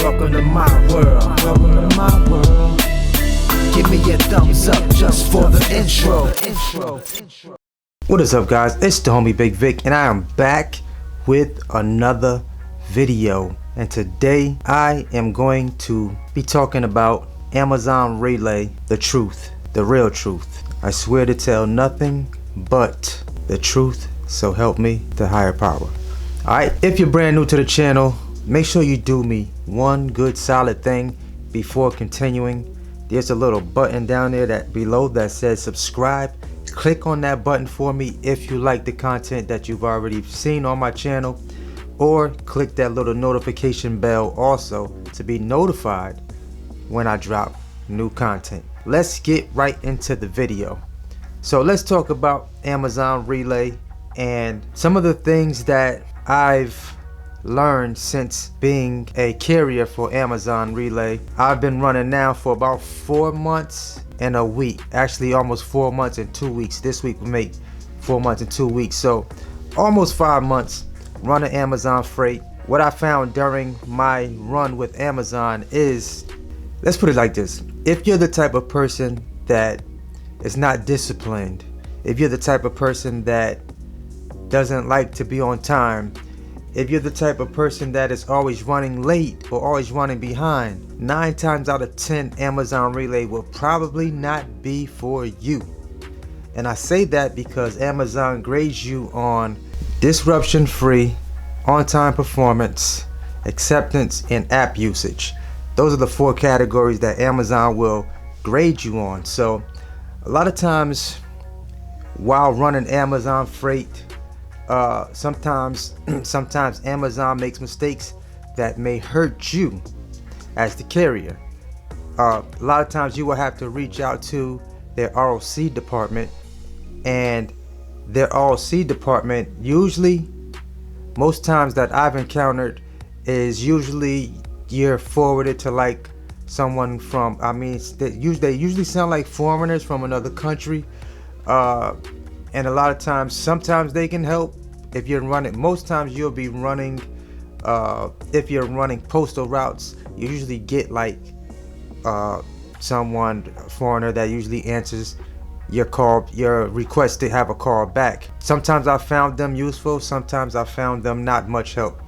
Welcome to my world. Welcome to my world. Give me a thumbs up just for the intro. What is up, guys? It's the homie Bigg Vic, and I am back with another video. And today I am going to be talking about Amazon Relay, the truth, the real truth. I swear to tell nothing but the truth, so help me the higher power. Alright, if you're brand new to the channel, make sure you do me one good solid thing before continuing. There's a little button down there that below that says subscribe. Click on that button for me if you like the content that you've already seen on my channel, or click that little notification bell also to be notified when I drop new content. Let's get right into the video. So let's talk about Amazon Relay and some of the things that I've learned since being a carrier for Amazon Relay. I've been running now for about 4 months and a week, actually almost 4 months and 2 weeks. This week will make 4 months and 2 weeks, so almost 5 months running Amazon freight. What I found during my run with Amazon is, let's put it like this: if you're the type of person that is not disciplined, if you're the type of person that doesn't like to be on time, if you're the type of person that is always running late or always running behind, 9 times out of 10 Amazon Relay will probably not be for you. And I say that because Amazon grades you on disruption free, on-time performance, acceptance, and app usage. Those are the 4 categories that Amazon will grade you on. So a lot of times while running Amazon freight, sometimes Amazon makes mistakes that may hurt you as the carrier. A lot of times you will have to reach out to their ROC department, and their ROC department, usually, most times that I've encountered, is usually you're forwarded to like someone from, they usually sound like foreigners from another country, and a lot of times, sometimes they can help if you're running. Most times you'll be running, if you're running postal routes, you usually get like someone, foreigner, that usually answers your call, your request to have a call back. Sometimes I found them useful, sometimes I found them not much help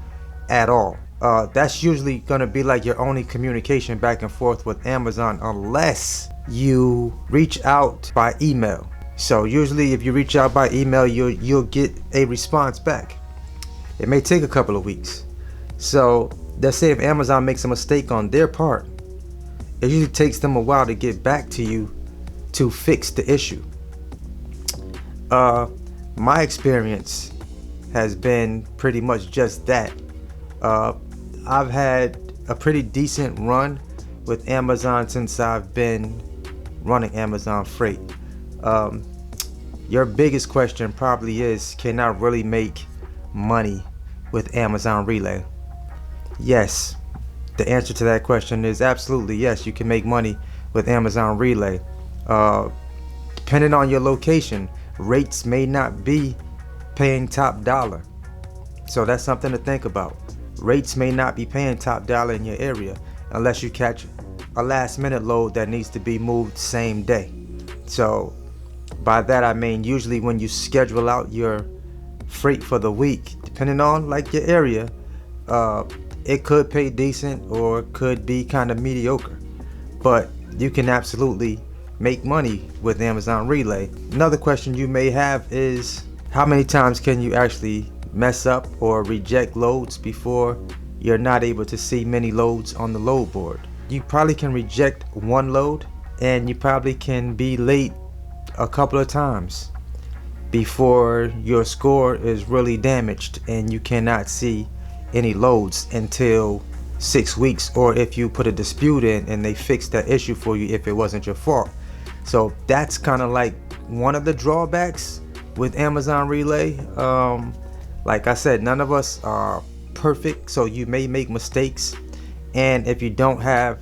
at all. That's usually gonna be like your only communication back and forth with Amazon, unless you reach out by email. So usually if you reach out by email, you'll get a response back. It may take a couple of weeks. So let's say if Amazon makes a mistake on their part, it usually takes them a while to get back to you to fix the issue. My experience has been pretty much just that. I've had a pretty decent run with Amazon since I've been running Amazon freight. Your biggest question probably is, can I really make money with Amazon Relay? Yes, the answer to that question is absolutely yes. You can make money with Amazon Relay. Depending on your location, rates may not be paying top dollar, so that's something to think about. Rates may not be paying top dollar in your area unless you catch a last minute load that needs to be moved same day. So by that I mean, usually when you schedule out your freight for the week, depending on like your area, it could pay decent or could be kind of mediocre, but you can absolutely make money with Amazon Relay. Another question you may have is, how many times can you actually mess up or reject loads before you're not able to see many loads on the load board? You probably can reject 1 load, and you probably can be late a couple of times before your score is really damaged and you cannot see any loads until 6 weeks, or if you put a dispute in and they fix that issue for you if it wasn't your fault. So that's kind of like one of the drawbacks with Amazon Relay. Like I said, none of us are perfect, so you may make mistakes, and if you don't have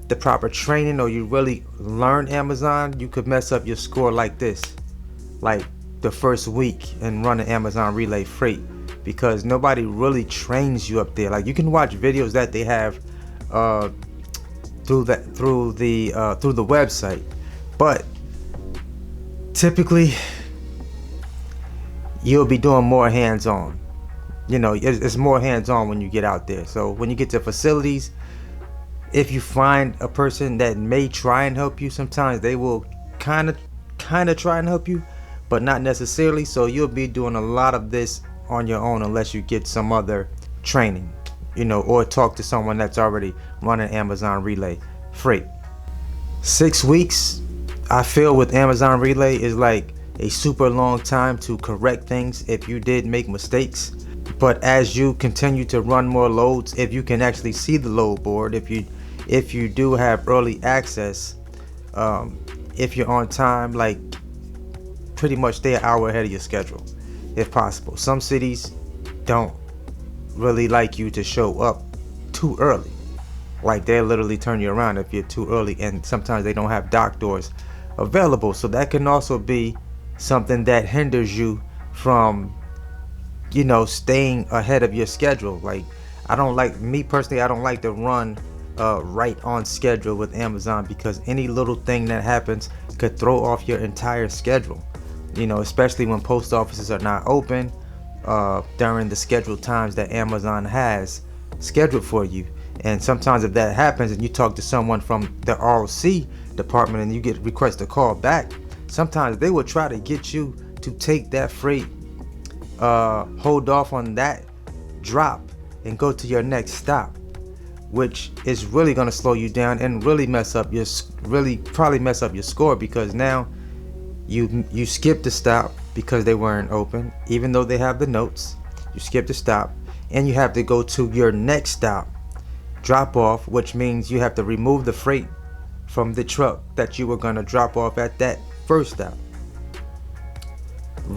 the proper training or you really learn Amazon, you could mess up your score like this, like the first week and running Amazon Relay freight, because nobody really trains you up there. Like, you can watch videos that they have through the website. But typically you'll be doing more hands-on. You know, it's more hands-on when you get out there. So when you get to facilities, if you find a person that may try and help you, sometimes they will kind of try and help you, but not necessarily. So you'll be doing a lot of this on your own unless you get some other training, you know, or talk to someone that's already running Amazon Relay Freight. 6 weeks, I feel, with Amazon Relay is like a super long time to correct things if you did make mistakes. But as you continue to run more loads, if you can actually see the load board, if you do have early access, if you're on time, like pretty much stay an hour ahead of your schedule if possible. Some cities don't really like you to show up too early. Like, they'll literally turn you around if you're too early, and sometimes they don't have dock doors available. So that can also be something that hinders you from, you know, staying ahead of your schedule. Like, me personally, I don't like to run right on schedule with Amazon, because any little thing that happens could throw off your entire schedule, you know, especially when post offices are not open during the scheduled times that Amazon has scheduled for you. And sometimes if that happens and you talk to someone from the ROC department and you get request a call back, sometimes they will try to get you to take that freight, hold off on that drop and go to your next stop, which is really going to slow you down and really probably mess up your score, because now you skip the stop because they weren't open, even though they have the notes. You skip the stop and you have to go to your next stop, drop off, which means you have to remove the freight from the truck that you were going to drop off at that first stop.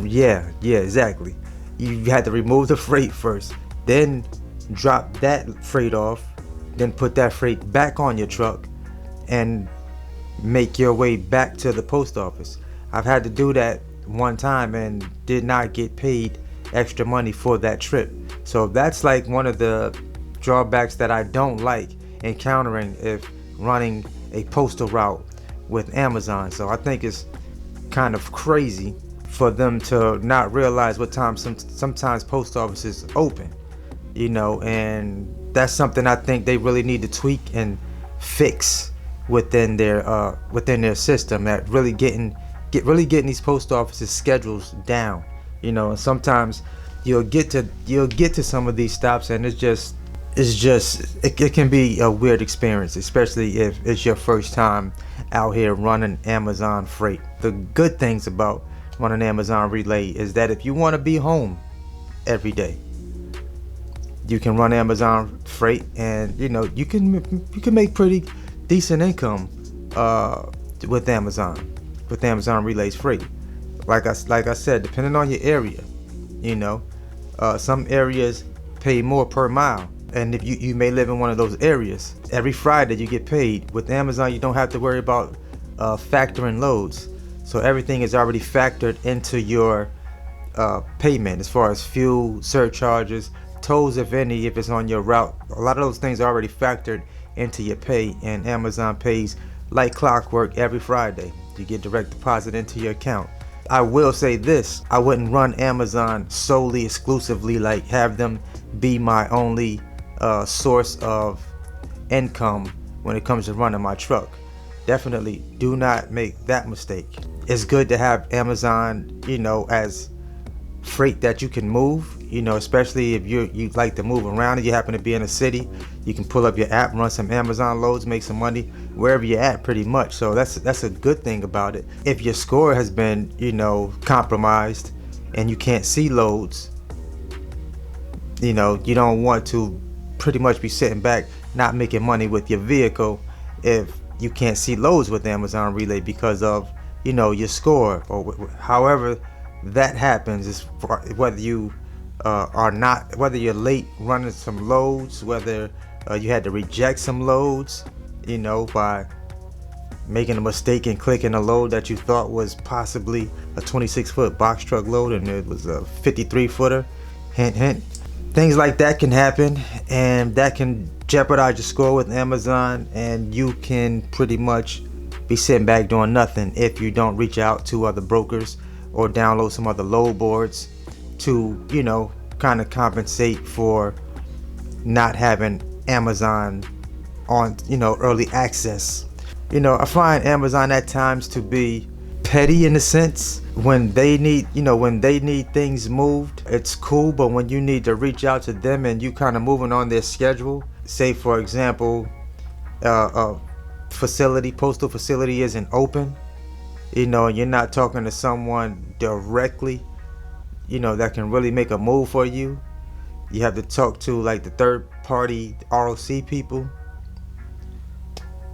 Yeah, exactly. You had to remove the freight first, then drop that freight off, then put that freight back on your truck and make your way back to the post office. I've had to do that one time and did not get paid extra money for that trip. So that's like one of the drawbacks that I don't like encountering if running a postal route with Amazon. So I think it's kind of crazy for them to not realize what time sometimes post offices open, you know, and that's something I think they really need to tweak and fix within their system, that really getting these post offices schedules down, you know. And sometimes you'll get to some of these stops and it can be a weird experience, especially if it's your first time out here running Amazon Freight. The good things about running Amazon Relay is that if you want to be home every day, you can run Amazon Freight, and you know you can make pretty decent income with Amazon Relay's Freight. Like I said, depending on your area, you know, some areas pay more per mile. And if you may live in one of those areas, every Friday you get paid. With Amazon, you don't have to worry about factoring loads. So everything is already factored into your payment, as far as fuel, surcharges, tolls, if any, if it's on your route. A lot of those things are already factored into your pay, and Amazon pays like clockwork every Friday. You get direct deposit into your account. I will say this, I wouldn't run Amazon solely, exclusively, like have them be my only source of income when it comes to running my truck. Definitely do not make that mistake. It's good to have Amazon, you know, as freight that you can move, you know, especially if you like to move around and you happen to be in a city. You can pull up your app, run some Amazon loads, make some money wherever you're at, pretty much. So that's a good thing about it. If your score has been, you know, compromised and you can't see loads, you know, you don't want to pretty much be sitting back not making money with your vehicle if you can't see loads with Amazon Relay because of, you know, your score, or however that happens. Is whether you whether you're late running some loads, whether you had to reject some loads, you know, by making a mistake and clicking a load that you thought was possibly a 26-foot box truck load and it was a 53-footer. Hint, hint. things like that can happen, and that can jeopardize your score with Amazon, and you can pretty much be sitting back doing nothing if you don't reach out to other brokers or download some other load boards to, you know, kind of compensate for not having Amazon on, you know, early access. You know, I find Amazon at times to be petty in a sense. When they need, you know, when they need things moved, it's cool, but when you need to reach out to them and you kind of moving on their schedule, say for example, postal facility isn't open, you know, and you're not talking to someone directly, you know, that can really make a move for you. You have to talk to like the third party ROC people.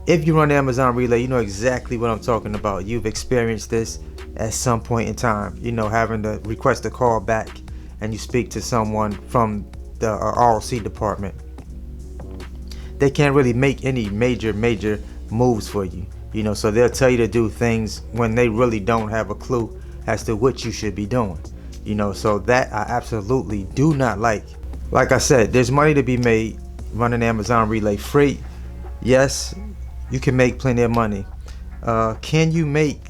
If you run Amazon Relay, you know exactly what I'm talking about. You've experienced this at some point in time, you know, having to request a call back and you speak to someone from the ROC department. They can't really make any major moves for you, you know, so they'll tell you to do things when they really don't have a clue as to what you should be doing, you know. So that I absolutely do not like. Like I said, there's money to be made running Amazon Relay Freight. Yes, you can make plenty of money. Can you make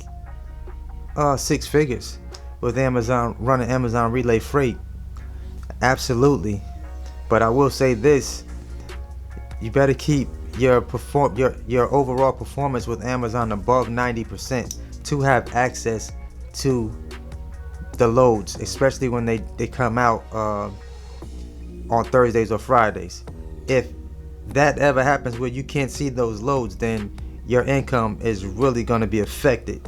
6 figures with running Amazon Relay Freight? Absolutely. But I will say this: you better keep your overall performance with Amazon above 90% to have access to the loads, especially when they come out on Thursdays or Fridays. If that ever happens where you can't see those loads, then your income is really going to be affected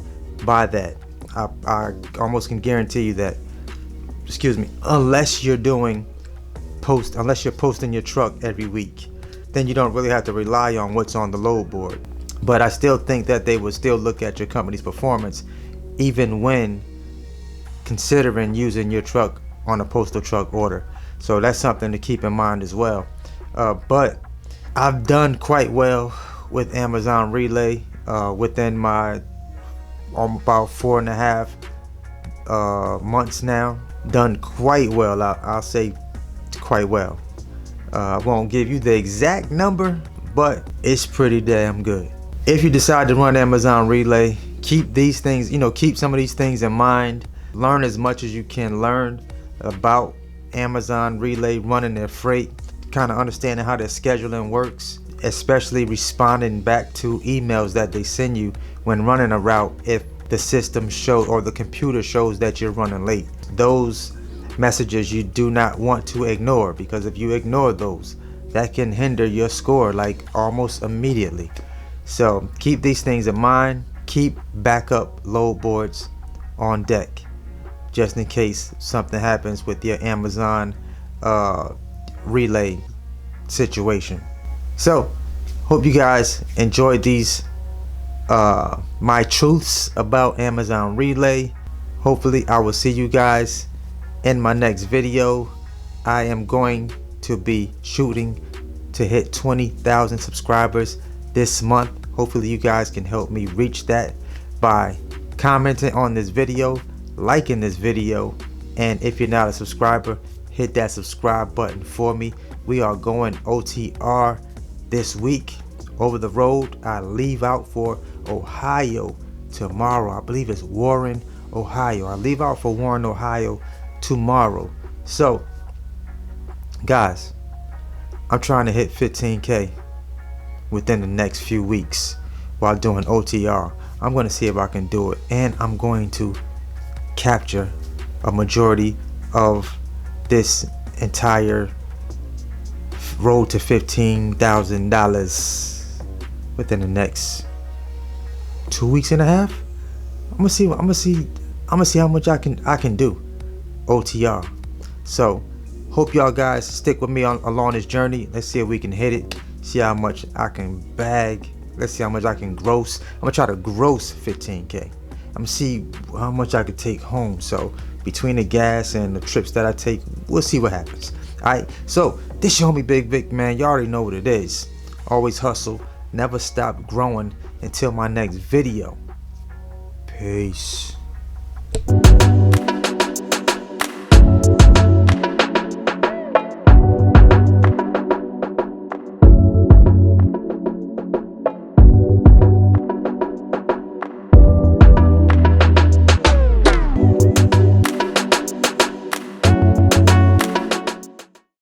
by that. I almost can guarantee you that. Excuse me. Unless you're posting your truck every week, then you don't really have to rely on what's on the load board. But I still think that they would still look at your company's performance even when considering using your truck on a postal truck order. So that's something to keep in mind as well. But I've done quite well with Amazon Relay within my about 4.5 months now. Done quite well. I'll say quite well. I won't give you the exact number, but it's pretty damn good. If you decide to run Amazon Relay, keep these things, you know, keep some of these things in mind. Learn as much as you can learn about Amazon Relay running their freight, kind of understanding how their scheduling works, especially responding back to emails that they send you when running a route if the system shows or the computer shows that you're running late. Those messages you do not want to ignore, because if you ignore those, that can hinder your score like almost immediately. So keep these things in mind. Keep backup load boards on deck just in case something happens with your Amazon Relay situation. So hope you guys enjoyed these my truths about Amazon Relay. Hopefully I will see you guys in my next video. I am going to be shooting to hit 20,000 subscribers this month. Hopefully you guys can help me reach that by commenting on this video, liking this video, and if you're not a subscriber, hit that subscribe button for me. We are going OTR this week, over the road. I leave out for Ohio tomorrow. I believe it's Warren, Ohio. I leave out for Warren, Ohio tomorrow. So guys, I'm trying to hit 15K within the next few weeks while doing OTR. I'm going to see if I can do it, and I'm going to capture a majority of this entire road to $15,000 within the next 2.5 weeks. I'm gonna see how much I can do OTR. So hope y'all guys stick with me along this journey. Let's see if we can hit it, see how much I can bag, let's see how much I can gross. I'm gonna try to gross 15K. I'm gonna see how much I could take home. So between the gas and the trips that I take, we'll see what happens. Alright, so this your homie Bigg Vic, man. You already know what it is. Always hustle, never stop growing until my next video. Peace.